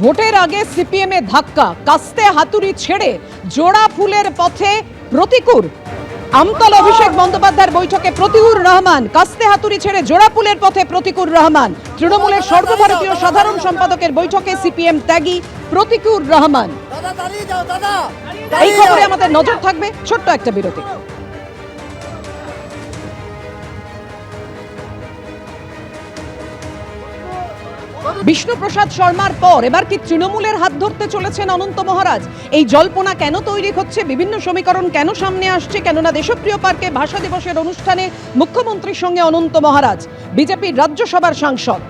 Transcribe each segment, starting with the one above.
ভোটের আগে সিপিএম এ ধাক্কা, কাস্তে হাতুড়ি ছেড়ে জোড়া ফুলের পথে প্রতিকূল। আমতল অভিষেক বন্দ্যোপাধ্যায়ের বৈঠকে প্রতিকুর রহমান, কাস্তে হাতুড়ি ছেড়ে জোড়া ফুলের পথে প্রতিকুর রহমান। তৃণমূলের সর্বভারতীয় সাধারণ সম্পাদকের বৈঠকে সিপিএম ত্যাগী প্রতিকুর রহমান। এই খবরে আমাদের নজর থাকবে, ছোট্ট একটা বিরতি। বিষ্ণুপ্রসাদ শর্মার পর এবার কি তৃণমূলের হাত ধরতে চলেছেন অনন্ত মহারাজ? এই জল্পনা কেন তৈরি হচ্ছে, বিভিন্ন সমীকরণ কেন সামনে আসছে? কেননা দেশপ্রিয় পার্কে ভাষা দিবসের অনুষ্ঠানে মুখ্যমন্ত্রীর সঙ্গে অনন্ত মহারাজ, বিজেপির রাজ্যসভার সাংসদ।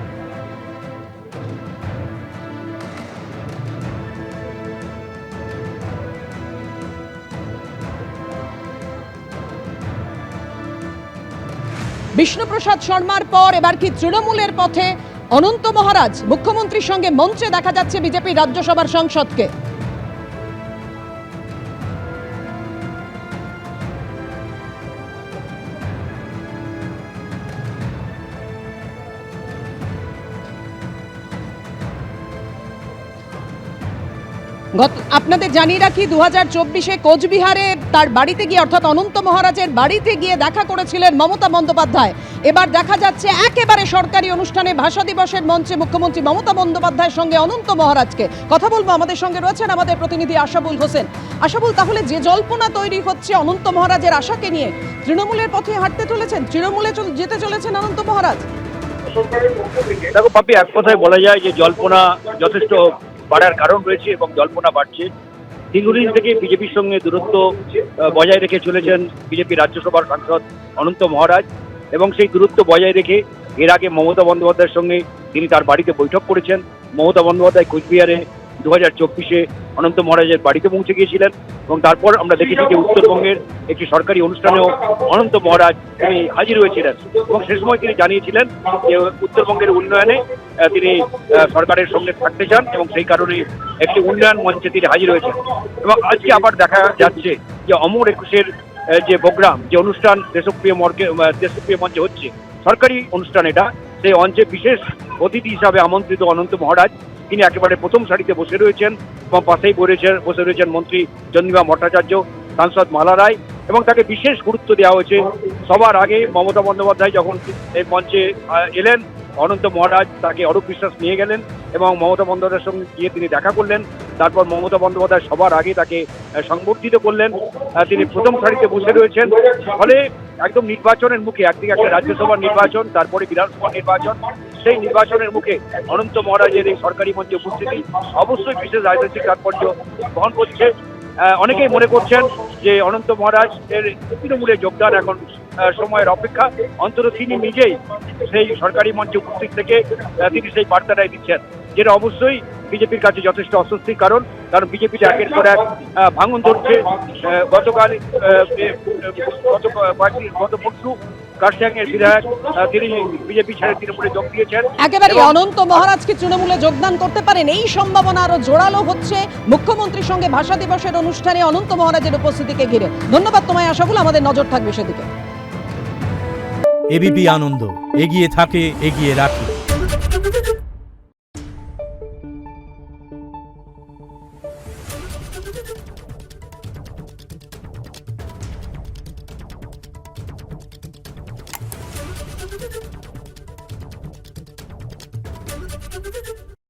বিষ্ণুপ্রসাদ শর্মার পর এবার কি তৃণমূলের পথে অনন্ত মহারাজ? মুখ্যমন্ত্রীর সঙ্গে মঞ্চে দেখা যাচ্ছে বিজেপি রাজ্যসভার সাংসদকে। আপনাদের জানিয়ে রাখি, 2024-এ কোচবিহারে তার বাড়িতে গিয়ে, অর্থাৎ অনন্ত মহারাজের বাড়িতে গিয়ে দেখা করেছিলেন মমতা বন্দ্যোপাধ্যায়। এবার দেখা যাচ্ছে একেবারে সরকারি অনুষ্ঠানে ভাষা দিবসের মঞ্চে মুখ্যমন্ত্রী মমতা বন্দ্যোপাধ্যায়ের সঙ্গে অনন্ত মহারাজকে। কথা বলবো, আমাদের সঙ্গে রয়েছেন আমাদের প্রতিনিধি আশাবুল হোসেন। আশাবুল, তাহলে যে জল্পনা তৈরি হচ্ছে অনন্ত মহারাজের আশাকে নিয়ে, তৃণমূলের পথে হাঁটতে চলেছেন, তৃণমূলে যেতে চলেছেন অনন্ত মহারাজ? দেখো পাপি, এক কথায় বলা যায় যে জল্পনা যথেষ্ট বাড়ার কারণ রয়েছে এবং জল্পনা বাড়ছে। দীর্ঘদিন থেকে বিজেপির সঙ্গে দূরত্ব বজায় রেখে চলেছেন বিজেপি রাজ্যসভার সাংসদ অনন্ত মহারাজ, এবং সেই দূরত্ব বজায় রেখে এর আগে মমতা বন্দ্যোপাধ্যায়ের সঙ্গে তিনি তার বাড়িতে বৈঠক করেছেন। মমতা বন্দ্যোপাধ্যায় কোচবিহারে 2024-এ অনন্ত মহারাজের বাড়িতে পৌঁছে গিয়েছিলেন, এবং তারপর আমরা দেখেছি যে উত্তরবঙ্গের একটি সরকারি অনুষ্ঠানেও অনন্ত মহারাজ তিনি হাজির হয়েছিলেন, এবং সে সময় তিনি জানিয়েছিলেন যে উত্তরবঙ্গের উন্নয়নে তিনি সরকারের সঙ্গে থাকতে চান, এবং সেই কারণে একটি উন্নয়ন মঞ্চে তিনি হাজির হয়েছেন। এবং আজকে আবার দেখা যাচ্ছে যে অমর একুশের যে প্রোগ্রাম, যে অনুষ্ঠান দেশপ্রিয় মঞ্চে হচ্ছে, সরকারি অনুষ্ঠান এটা, সেই মঞ্চে বিশেষ অতিথি হিসাবে আমন্ত্রিত অনন্ত মহারাজ। তিনি একেবারে প্রথম সারিতে বসে রয়েছেন, এবং পাশেই বসে রয়েছেন মন্ত্রী চন্দ্রিমা ভট্টাচার্য, সাংসদ মালা রায়, এবং তাকে বিশেষ গুরুত্ব দেওয়া হয়েছে। সবার আগে মমতা বন্দ্যোপাধ্যায় যখন এই মঞ্চে এলেন, অনন্ত মহারাজ তাকে অরূপ বিশ্বাস নিয়ে গেলেন এবং মমতা বন্দ্যোপাধ্যায়ের সঙ্গে গিয়ে তিনি দেখা করলেন। তারপর মমতা বন্দ্যোপাধ্যায় সবার আগে তাকে সংবর্ধিত করলেন। তিনি প্রথম সারিতে বসে রয়েছেন। ফলে একদম নির্বাচনের মুখে, একদিকে একটা রাজ্যসভার নির্বাচন, তারপরে বিধানসভা নির্বাচন, সেই নির্বাচনের মুখে অনন্ত মহারাজের এই সরকারি মঞ্চে উপস্থিতি অবশ্যই বিশেষ রাজনৈতিক তাৎপর্য বহন করছে। অনেকেই মনে করছেন যে অনন্ত মহারাজ এর তৃণমূলে যোগদান এখন সময়ের অপেক্ষা। অন্তত তিনি নিজেই সেই সরকারি মঞ্চে উপস্থিত থেকে তিনি সেই বার্তাটাই দিচ্ছেন, যেটা অবশ্যই বিজেপির কাছে যথেষ্ট অস্বস্তির কারণ বিজেপিতে একের পর এক ভাঙন ধরছে। গত পরশু কার্শিয়াংয়ের বিধায়ক তিনি বিজেপি ছেড়ে তৃণমূলে যোগ দিয়েছেন। একেবারে অনন্ত মহারাজ কি তৃণমূলে যোগদান করতে পারেন? এই সম্ভাবনা আরো জোরালো হচ্ছে মুখ্যমন্ত্রীর সঙ্গে ভাষা দিবসের অনুষ্ঠানে অনন্ত মহারাজের উপস্থিতিকে ঘিরে। ধন্যবাদ তোমায় আশাবুল, আমাদের নজর থাকবে সেদিকে। এবিপি আনন্দ, এগিয়ে থাকে, এগিয়ে রাখে।